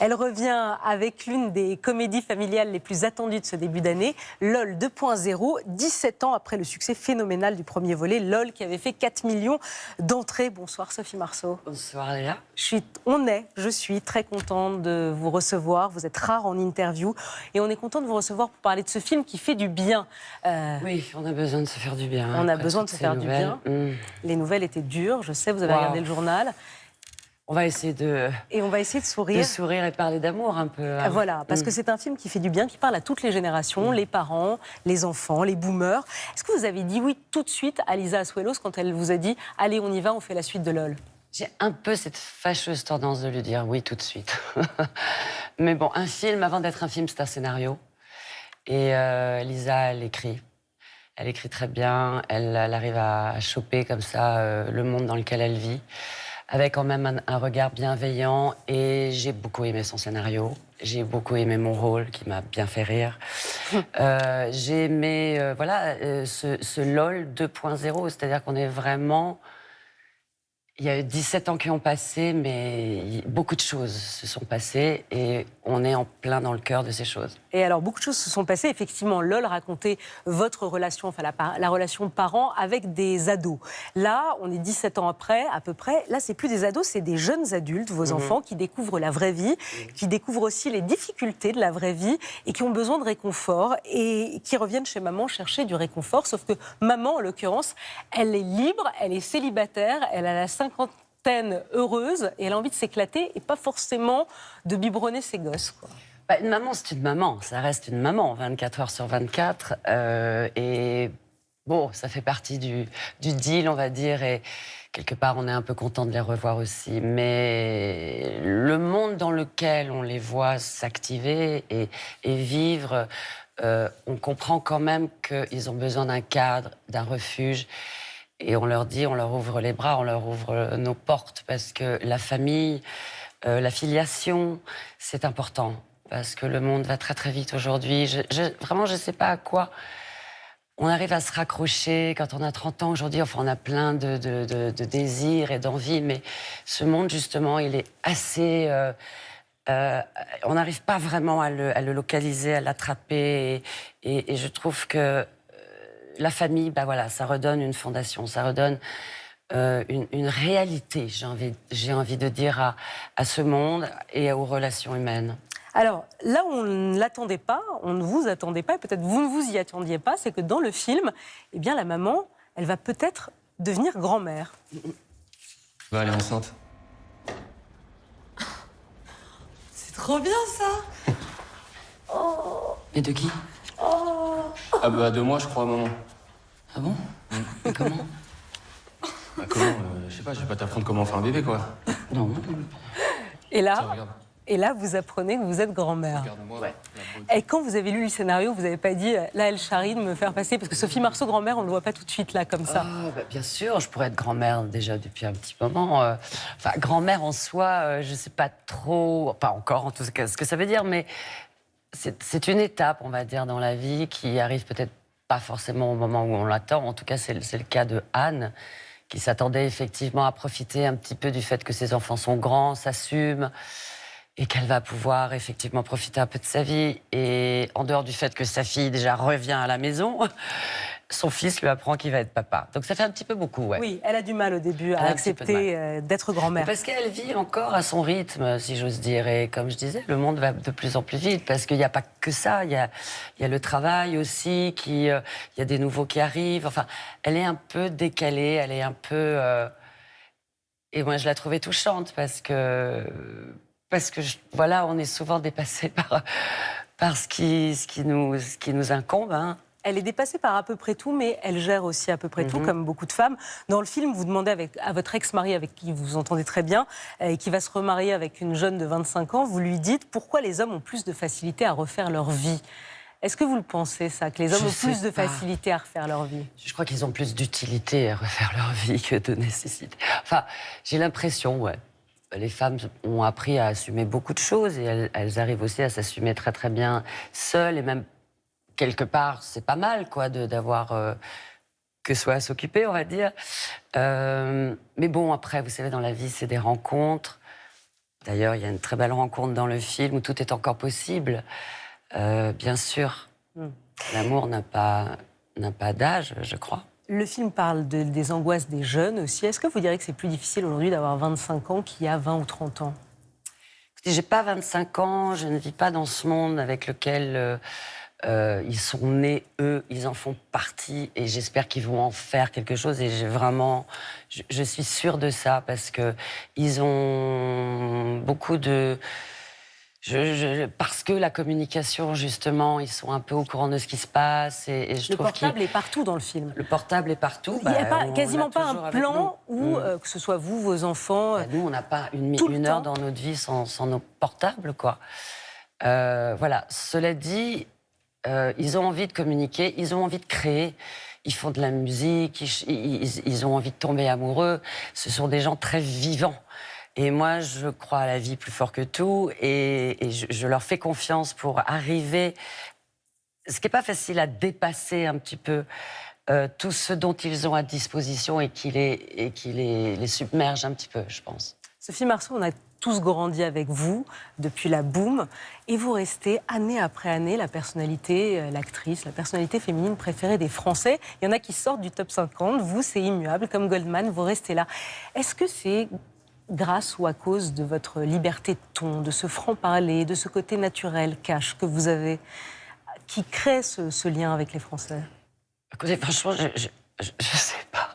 Elle revient avec l'une des comédies familiales les plus attendues de ce début d'année, LOL 2.0, 17 ans après le succès phénoménal du premier volet, LOL qui avait fait 4 millions d'entrées. Bonsoir Sophie Marceau. Bonsoir Léa. Je suis très contente de vous recevoir. Vous êtes rare en interview et on est content de vous recevoir pour parler de ce film qui fait du bien. Oui, on a besoin de se faire du bien. On a besoin de se faire du bien. Les nouvelles étaient dures, je sais, vous avez regardé le journal. On va essayer de... Et on va essayer de sourire. De sourire et parler d'amour un peu. Hein. Voilà, parce que c'est un film qui fait du bien, qui parle à toutes les générations, les parents, les enfants, les boomers. Est-ce que vous avez dit oui tout de suite à Lisa Assuelos quand elle vous a dit « Allez, on y va, on fait la suite de LOL » ? J'ai un peu cette fâcheuse tendance de lui dire oui tout de suite. Mais bon, un film, avant d'être un film, c'est un scénario. Et Lisa, elle écrit. Elle écrit très bien. Elle arrive à choper comme ça le monde dans lequel elle vit, avec quand même un regard bienveillant. Et j'ai beaucoup aimé son scénario. J'ai beaucoup aimé mon rôle, qui m'a bien fait rire. J'ai aimé ce LOL 2.0, c'est-à-dire qu'on est vraiment... Il y a eu 17 ans qui ont passé, mais beaucoup de choses se sont passées et on est en plein dans le cœur de ces choses. Et alors, beaucoup de choses se sont passées. Effectivement, LOL racontait votre relation, enfin la relation parent avec des ados. Là, on est 17 ans après, à peu près. Là, c'est plus des ados, c'est des jeunes adultes, vos enfants, qui découvrent la vraie vie, qui découvrent aussi les difficultés de la vraie vie et qui ont besoin de réconfort et qui reviennent chez maman chercher du réconfort. Sauf que maman, en l'occurrence, elle est libre, elle est célibataire, elle a la cinquantaine heureuse et elle a envie de s'éclater et pas forcément de biberonner ses gosses, quoi. Bah, une maman, c'est une maman. Ça reste une maman, 24 heures sur 24. Et bon, ça fait partie du deal, on va dire. Et quelque part, on est un peu content de les revoir aussi. Mais le monde dans lequel on les voit s'activer et vivre, on comprend quand même qu'ils ont besoin d'un cadre, d'un refuge. Et on leur dit, on leur ouvre les bras, on leur ouvre nos portes. Parce que la famille, la filiation, c'est important. Parce que le monde va très très vite aujourd'hui. Vraiment, je ne sais pas à quoi on arrive à se raccrocher quand on a 30 ans aujourd'hui. Enfin, on a plein de désirs et d'envies, mais ce monde, justement, il est assez... on n'arrive pas vraiment à le localiser, à l'attraper. Et je trouve que la famille, bah voilà, ça redonne une fondation, ça redonne une réalité, j'ai envie de dire, à ce monde et aux relations humaines. Alors, là où on ne l'attendait pas, on ne vous attendait pas, et peut-être vous ne vous y attendiez pas, c'est que dans le film, eh bien, la maman, elle va peut-être devenir grand-mère. Elle est enceinte. C'est trop bien, ça. Et de qui? Ah bah de moi je crois maman. Ah bon? Et comment? Bah comment je sais pas, je vais pas t'apprendre comment faire un bébé quoi. Non. Et là, Tiens, regarde. vous apprenez que vous êtes grand-mère. Regarde-moi. Ouais. Et quand vous avez lu le scénario, vous n'avez pas dit, là, elle charrie de me faire passer, parce que Sophie Marceau, grand-mère, on ne le voit pas tout de suite, là, comme ça. Ah, bah, bien sûr, je pourrais être grand-mère déjà depuis un petit moment. Enfin, grand-mère en soi, je sais pas trop, pas encore en tout cas ce que ça veut dire, mais c'est une étape, on va dire, dans la vie qui arrive peut-être pas forcément au moment où on l'attend. En tout cas, c'est le cas de Anne, qui s'attendait effectivement à profiter un petit peu du fait que ses enfants sont grands, s'assument, et qu'elle va pouvoir effectivement profiter un peu de sa vie. Et en dehors du fait que sa fille déjà revient à la maison, son fils lui apprend qu'il va être papa. Donc ça fait un petit peu beaucoup, ouais. Oui, elle a du mal au début à Elle a un petit peu de accepter d'être grand-mère. Parce qu'elle vit encore à son rythme, si j'ose dire. Et comme je disais, le monde va de plus en plus vite, parce qu'il n'y a pas que ça. Il y a le travail aussi, il y a des nouveaux qui arrivent. Enfin, elle est un peu décalée, elle est un peu... Et moi, je la trouvais touchante, parce que voilà, on est souvent dépassé par ce qui nous incombe, hein. Elle est dépassée par à peu près tout, mais elle gère aussi à peu près tout, comme beaucoup de femmes. Dans le film, vous demandez à votre ex-mari, avec qui vous vous entendez très bien, et qui va se remarier avec une jeune de 25 ans, vous lui dites pourquoi les hommes ont plus de facilité à refaire leur vie. Est-ce que vous le pensez, ça, que les hommes ont plus de facilité à refaire leur vie? Je crois qu'ils ont plus d'utilité à refaire leur vie que de nécessité. Enfin, j'ai l'impression, ouais. Les femmes ont appris à assumer beaucoup de choses et elles arrivent aussi à s'assumer très très bien seules, et même quelque part, c'est pas mal, quoi, d'avoir que soit à s'occuper, on va dire. Mais bon, après, vous savez, dans la vie, c'est des rencontres. D'ailleurs, il y a une très belle rencontre dans le film où tout est encore possible. Bien sûr, l'amour n'a pas d'âge, je crois. Le film parle des angoisses des jeunes aussi. Est-ce que vous diriez que c'est plus difficile aujourd'hui d'avoir 25 ans qu'il y a 20 ou 30 ans? J'ai pas 25 ans, je ne vis pas dans ce monde avec lequel ils sont nés, eux, ils en font partie et j'espère qu'ils vont en faire quelque chose et je suis sûre de ça parce que ils ont beaucoup de... parce que la communication, justement, ils sont un peu au courant de ce qui se passe et je Le trouve portable est partout dans le film. Le portable est partout. Il n'y a on quasiment l'a pas toujours un avec plan nous. où, que ce soit vous, vos enfants... Nous, on n'a pas tout le une heure temps. dans notre vie sans nos portables, quoi. Voilà. Cela dit, ils ont envie de communiquer, ils ont envie de créer, ils font de la musique, ils ont envie de tomber amoureux. Ce sont des gens très vivants. Et moi, je crois à la vie plus fort que tout et je leur fais confiance pour arriver... Ce qui n'est pas facile à dépasser un petit peu tout ce dont ils ont à disposition et qui les submerge un petit peu, je pense. Sophie Marceau, on a tous grandi avec vous depuis la boum et vous restez année après année la personnalité, l'actrice, la personnalité féminine préférée des Français. Il y en a qui sortent du top 50, vous c'est immuable, comme Goldman, vous restez là. Est-ce que c'est grâce ou à cause de votre liberté de ton, de ce franc-parler, de ce côté naturel, cash que vous avez, qui crée ce lien avec les Français? Écoutez, franchement, je sais pas.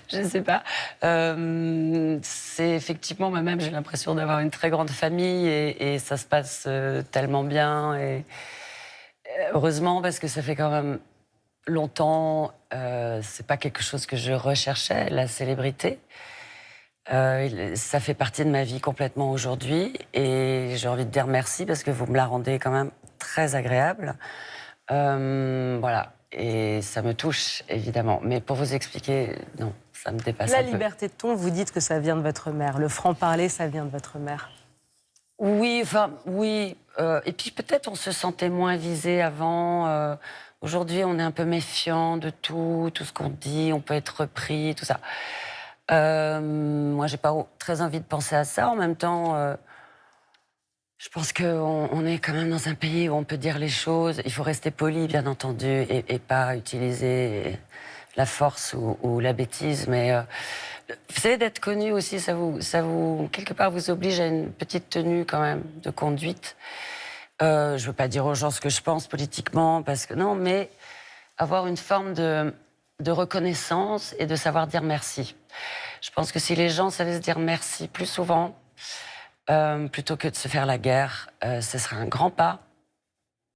Je sais pas. C'est effectivement, moi-même, j'ai l'impression d'avoir une très grande famille et ça se passe tellement bien. Et heureusement, parce que ça fait quand même longtemps, c'est pas quelque chose que je recherchais, la célébrité. Ça fait partie de ma vie complètement aujourd'hui et j'ai envie de dire merci parce que vous me la rendez quand même très agréable. Voilà. Et ça me touche, évidemment. Mais pour vous expliquer, non, ça me dépasse un peu. La liberté de ton, vous dites que ça vient de votre mère. Le franc-parler, ça vient de votre mère. Oui, enfin, oui. Et puis peut-être on se sentait moins visé avant. Aujourd'hui, on est un peu méfiant de tout ce qu'on dit, on peut être repris, tout ça. Moi, j'ai pas très envie de penser à ça. En même temps, je pense qu'on est quand même dans un pays où on peut dire les choses. Il faut rester poli, bien entendu, et pas utiliser la force ou la bêtise. Mais vous savez, d'être connu aussi, ça vous quelque part vous oblige à une petite tenue quand même de conduite. Je veux pas dire aux gens ce que je pense politiquement, parce que non, mais avoir une forme de reconnaissance et de savoir dire merci. Je pense que si les gens savaient se dire merci plus souvent, plutôt que de se faire la guerre, ce serait un grand pas.